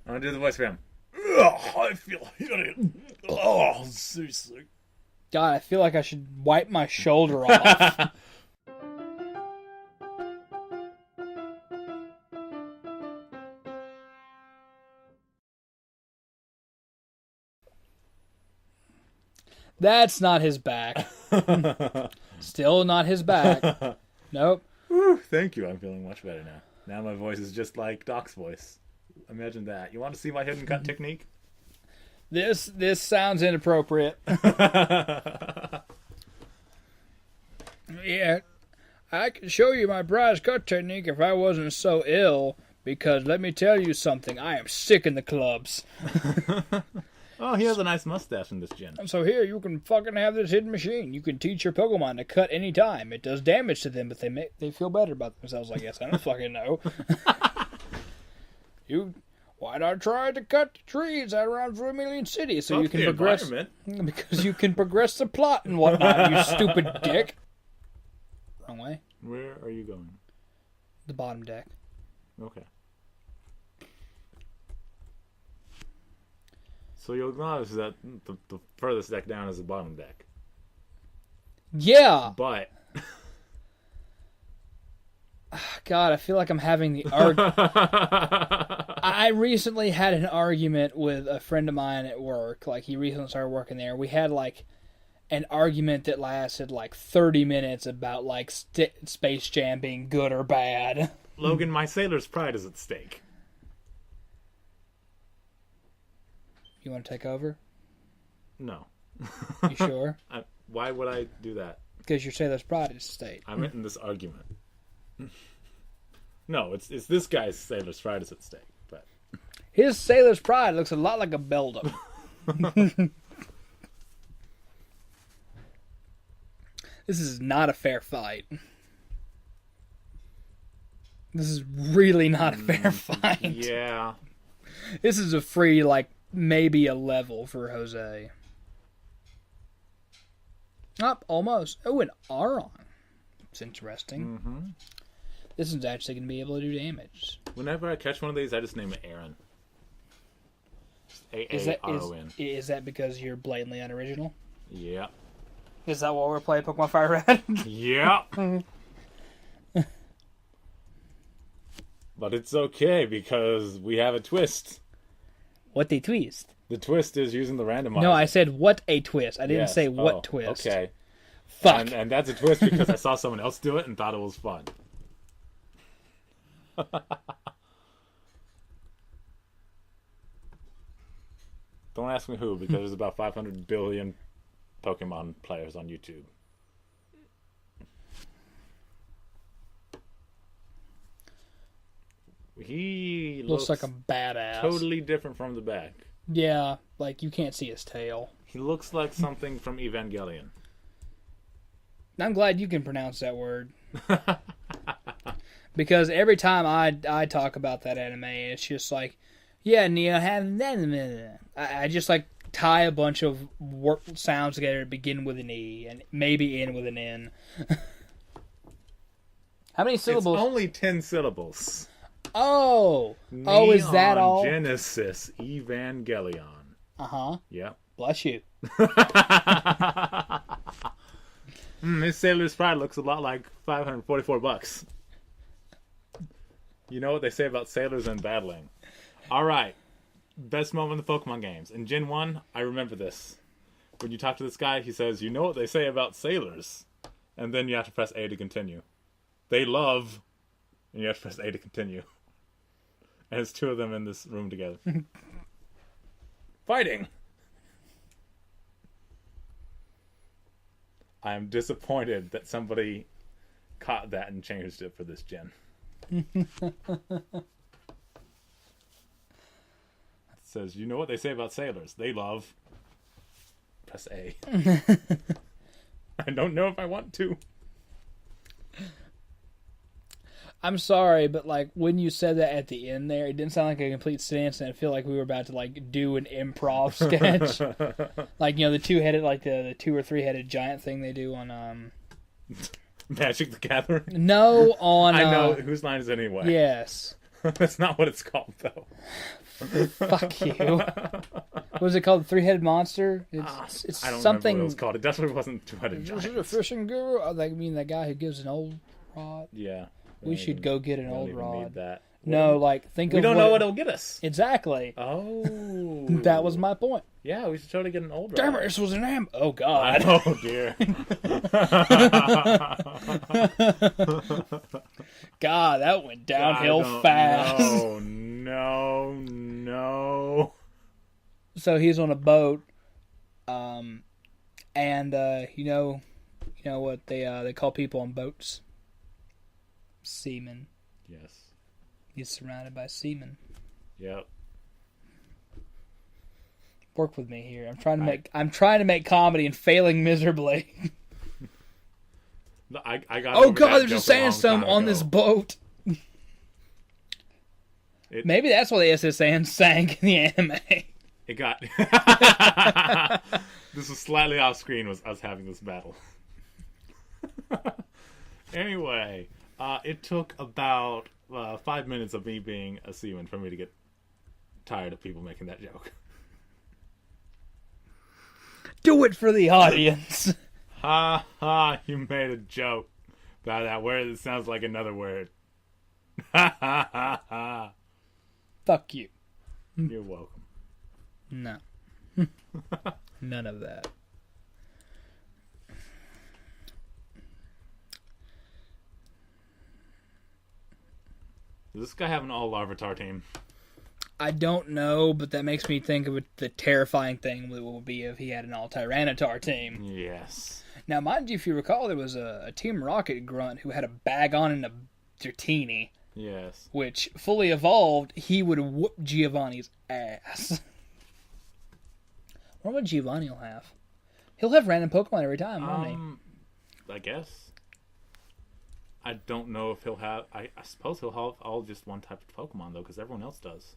I'm gonna do the voice for him. Ugh, I feel hit. Oh, seriously. God, I feel like I should wipe my shoulder off. That's not his back. Still not his back. Nope. Whew, thank you. I'm feeling much better now. Now my voice is just like Doc's voice. Imagine that. You want to see my hidden cut technique? This sounds inappropriate. Yeah, I could show you my prize cut technique if I wasn't so ill, because let me tell you something, I am sick in the clubs. Oh, he has a nice mustache in this gen. So here, you can fucking have this hidden machine. You can teach your Pokemon to cut any time. It does damage to them, but they feel better about themselves, I guess. I don't fucking know. Why not try to cut the trees out around Vermilion City so you can progress? Because you can progress the plot and whatnot, you stupid dick. Wrong way. Where are you going? The bottom deck. Okay. So you'll acknowledge that the furthest deck down is the bottom deck. Yeah. But God, I feel like I'm having the argument. I recently had an argument with a friend of mine at work. Like, he recently started working there. We had, like, an argument that lasted, like, 30 minutes about, like, Space Jam being good or bad. Logan, my sailor's pride is at stake. You want to take over? No. You sure? Why would I do that? Because your sailor's pride is at stake. I meant in this argument. No, it's this guy's sailor's pride is at stake. But his sailor's pride looks a lot like a Beldum. This is not a fair fight. This is really not a fair fight. Yeah. This is a free, like, maybe a level for Jose. Up, almost. Oh, an Aron. It's interesting. Mm-hmm. This is actually going to be able to do damage. Whenever I catch one of these, I just name it Aaron. A-A-R-O-N. Is that because you're blatantly unoriginal? Yeah. Is that why we're playing Pokemon Fire Red? Yeah. But it's okay because we have a twist. What a twist? The twist is using the randomizer. No, I said what a twist. I didn't say what twist. Okay. Fuck. And that's a twist because I saw someone else do it and thought it was fun. Don't ask me who, because there's about 500 billion Pokemon players on YouTube. He looks like a badass. Totally different from the back. Yeah, like you can't see his tail. He looks like something from Evangelion. I'm glad you can pronounce that word. Because every time I talk about that anime, it's just like, yeah, Neo, I just like tie a bunch of sounds together to begin with an E and maybe end with an N. How many syllables? It's only 10 syllables. Oh, is that all? Genesis Evangelion. Uh-huh. Yep. Bless you. His Sailor's Pride looks a lot like $544. You know what they say about sailors and battling. Alright. Best moment in the Pokemon games. In Gen 1, I remember this. When you talk to this guy, he says, you know what they say about sailors? And then you have to press A to continue. They love... And you have to press A to continue. And it's two of them in this room together. Fighting! I'm disappointed that somebody caught that and changed it for this gen. It says, you know what they say about sailors? They love... Press A. I don't know if I want to. I'm sorry, but like when you said that at the end there, it didn't sound like a complete sentence, and I feel like we were about to like do an improv sketch. Like, you know, the two-headed, like the 2 or 3-headed giant thing they do on Magic the Gathering? No, on I know whose line is it anyway. Yes. That's not what it's called though. Fuck you. What was it called? The Three-Headed Monster? It's I don't something. remember what it was called. It definitely wasn't two-headed Is it a giant. fishing guru? Oh, I mean, that guy who gives an old rod. Yeah. We should go get an We don't old even rod. need that. No, like think We of don't know what it'll get us. Exactly. Oh. That was my point. Yeah, we should try to get an old rod. Damn it! This was an Oh God. Oh dear. God, that went downhill fast. No. So he's on a boat, and you know what they call people on boats? Seamen. Yes. He's surrounded by seamen. Yep. Work with me here. I'm trying to make comedy and failing miserably. I got. Oh God, there's a sandstorm on this boat. Maybe that's why the SS Anne sank in the anime. It got. This was slightly off screen. Was us having this battle. Anyway, it took about 5 minutes of me being a seaman for me to get tired of people making that joke. Do it for the audience. Ha ha! You made a joke about that word that sounds like another word. Ha ha ha ha! Fuck you. You're welcome. No. None of that. Does this guy have an all-Larvitar team? I don't know, but that makes me think of the terrifying thing that would be if he had an all-Tyranitar team. Yes. Now, mind you, if you recall, there was a Team Rocket grunt who had a bag on and a Dratini. Yes. Which, fully evolved, he would whoop Giovanni's ass. What would Giovanni will have? He'll have random Pokemon every time, won't he? I guess. I don't know if he'll have... I suppose he'll have all just one type of Pokemon, though, because everyone else does.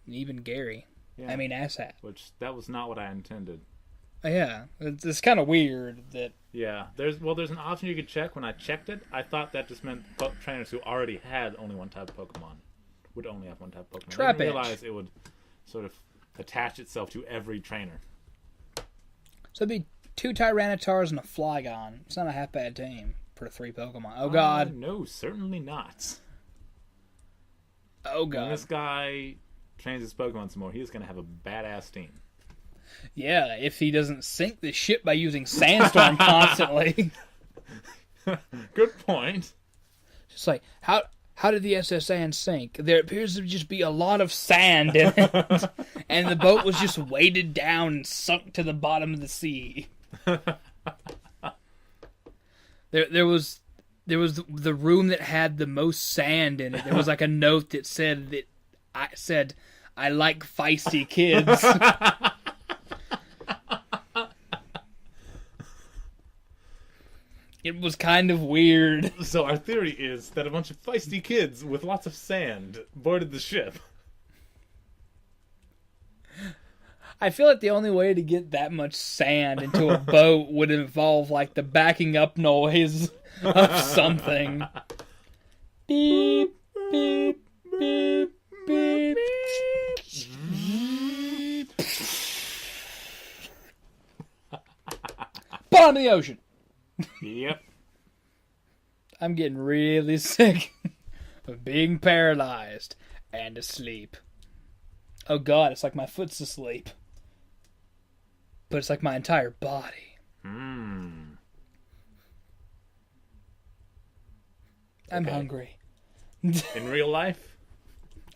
Even Gary. Yeah. I mean, Asshat. Which, that was not what I intended. Yeah. It's kind of weird that... Yeah. There's an option you could check. When I checked it, I thought that just meant trainers who already had only one type of Pokemon would only have one type of Pokemon. I didn't realize it would sort of attach itself to every trainer. So it'd be 2 Tyranitars and a Flygon. It's not a half bad team for 3 Pokemon. Oh God. No, certainly not. Oh God. When this guy trains his Pokemon some more, he's going to have a badass team. Yeah, if he doesn't sink the ship by using Sandstorm constantly. Good point. Just like, how did the SS Anne sink? There appears to just be a lot of sand in it. And the boat was just weighted down and sunk to the bottom of the sea. There was the room that had the most sand in it. There was like a note that said I like feisty kids. It was kind of weird. So our theory is that a bunch of feisty kids with lots of sand boarded the ship. I feel like the only way to get that much sand into a boat would involve like the backing up noise of something. Beep, beep, beep, beep. Bottom of the ocean. Yep. I'm getting really sick of being paralyzed and asleep. Oh God, it's like my foot's asleep. But it's like my entire body. I'm hungry. In real life?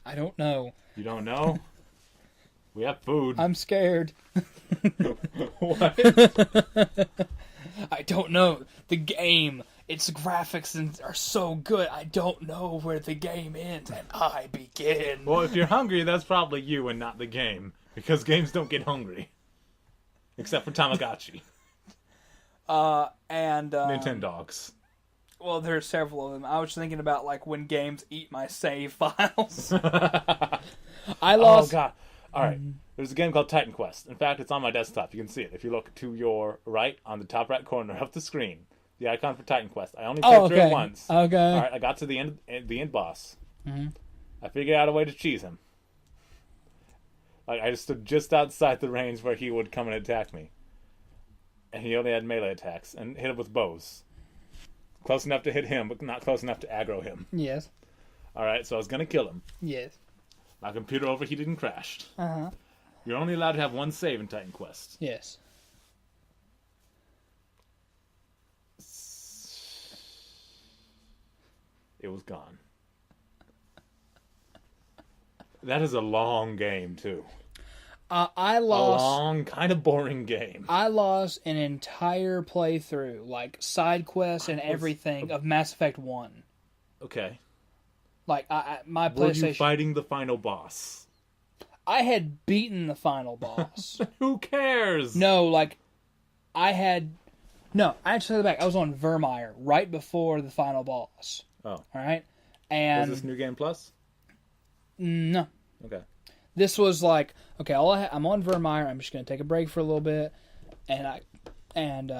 I don't know. You don't know? We have food. I'm scared. What? I don't know. The game, its graphics are so good. I don't know where the game ends and I begin. Well, if you're hungry, that's probably you and not the game. Because games don't get hungry. Except for Tamagotchi. Nintendogs. Well, there are several of them. I was thinking about like when games eat my save files. I lost... Oh, God. Alright. There's a game called Titan Quest. In fact, it's on my desktop. You can see it. If you look to your right on the top right corner of the screen, the icon for Titan Quest. I only played through it once. Okay. Alright, I got to the end boss. I figured out a way to cheese him. Like, I just stood just outside the range where he would come and attack me. And he only had melee attacks, and hit him with bows. Close enough to hit him, but not close enough to aggro him. Yes. Alright, so I was gonna kill him. Yes. My computer overheated and crashed. Uh-huh. You're only allowed to have one save in Titan Quest. Yes. It was gone. That is a long game, too. I lost... A long, kind of boring game. I lost an entire playthrough, like, side quests and everything, of Mass Effect 1. Okay. Like, my Were PlayStation... you fighting the final boss? I had beaten the final boss. Who cares? No, like, I had... No, I actually the back. I was on Vermeer right before the final boss. Oh. Alright? And... Was this New Game Plus? No. Okay. This was like, okay, I'm on Vermeer. I'm just going to take a break for a little bit. And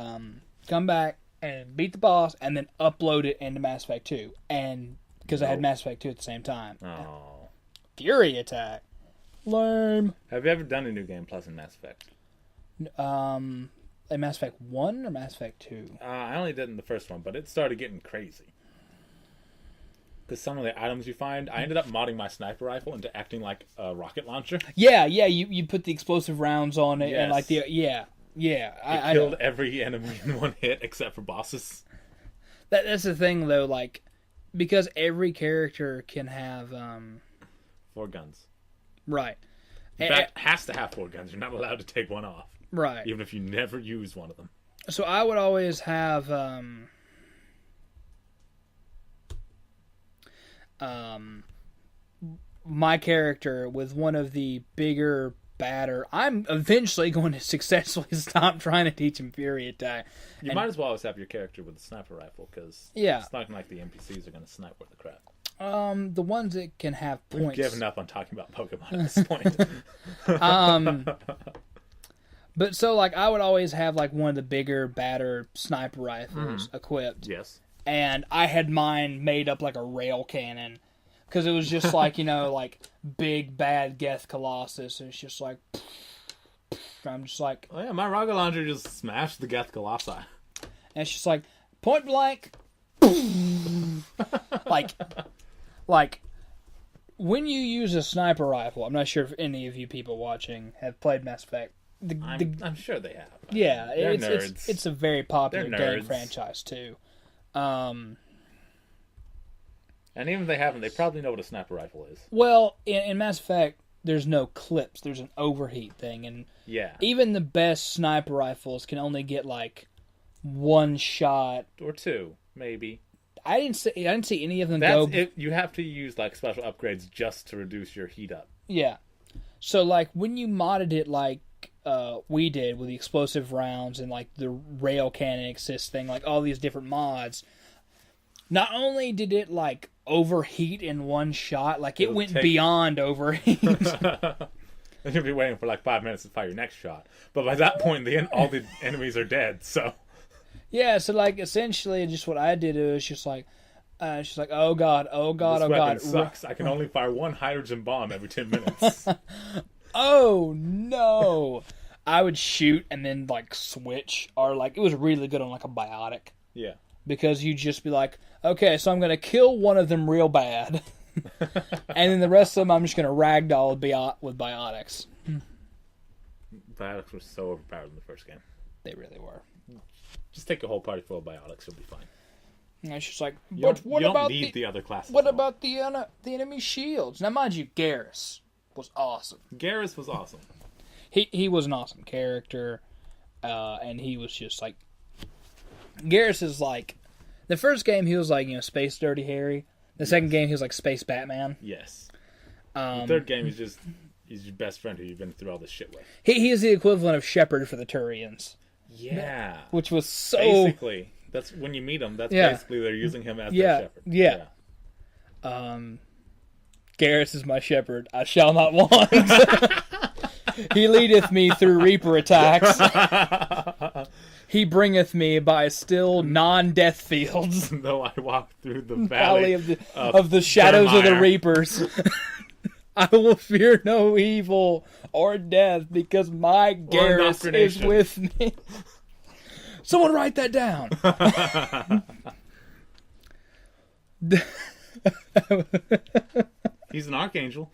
come back and beat the boss and then upload it into Mass Effect 2. And... Because I had Mass Effect 2 at the same time. Oh. Fury attack. Lame. Have you ever done a New Game Plus in Mass Effect? Like Mass Effect 1 or Mass Effect 2? I only did in the first one, but it started getting crazy. Because some of the items you find, I ended up modding my sniper rifle into acting like a rocket launcher. Yeah, you put the explosive rounds on it, Yes. and like the I killed every enemy in one hit except for bosses. That's the thing though, like because every character can have 4 guns. Right. In fact, has to have 4 guns. You're not allowed to take one off. Right. Even if you never use one of them. So I would always have my character with one of the bigger, badder. I'm eventually going to successfully stop trying to teach him Fury attack. You might as well always have your character with a sniper rifle, because it's not like the NPCs are going to snipe worth the crap. The ones that can have points. We've given up on talking about Pokemon at this point. But so, like, I would always have, like, one of the bigger, badder sniper rifles equipped. Yes. And I had mine made up like a rail cannon. Because it was just like, like, big, bad Geth Colossus. And it's just like... I'm just like... Oh, yeah, my rocket launcher just smashed the Geth Colossi. And it's just like, point blank... like, when you use a sniper rifle... I'm not sure if any of you people watching have played Mass Effect. I'm sure they have. Yeah, They're nerds. It's a very popular They're game nerds. franchise too. And even if they haven't, they probably know what a sniper rifle is. Well, in Mass Effect, there's no clips. There's an overheat thing, and even the best sniper rifles can only get like one shot or 2, maybe. I didn't see any of them go. You have to use like special upgrades just to reduce your heat up. Yeah. So like when you modded it like we did with the explosive rounds and like the rail cannon assist thing, like all these different mods, not only did it like overheat in one shot, like it went beyond overheat. And you'll be waiting for like 5 minutes to fire your next shot. But by that point, all the enemies are dead, so... Yeah, so like essentially just what I did was just like, she's like, oh god, this weapon sucks. I can only fire 1 hydrogen bomb every 10 minutes. Oh no! I would shoot and then like switch, or like it was really good on like a biotic. Yeah. Because you'd just be like, okay, so I'm gonna kill one of them real bad, and then the rest of them I'm just gonna ragdoll with biotics. Biotics were so overpowered in the first game. They really were. Just take a whole party full of biotics, you'll be fine. And it's just like, you don't need the other classes. What about the enemy shields? Now, mind you, Garrus was awesome. Garrus was awesome. He was an awesome character, and he was just like... Garrus is like... The first game, he was like, Space Dirty Harry. The second game, he was like Space Batman. Yes. The third game, he's your best friend who you've been through all this shit with. He is the equivalent of Shepard for the Turians. Yeah. Which was so... Basically, that's when you meet him, that's basically they're using him as their Shepard. Yeah. Garrus is my shepherd. I shall not want. He leadeth me through Reaper attacks. He bringeth me by still non-death fields. Though I walk through the valley of the shadows of the Reapers. I will fear no evil or death because my Garrus is with me. Someone write that down. He's an archangel.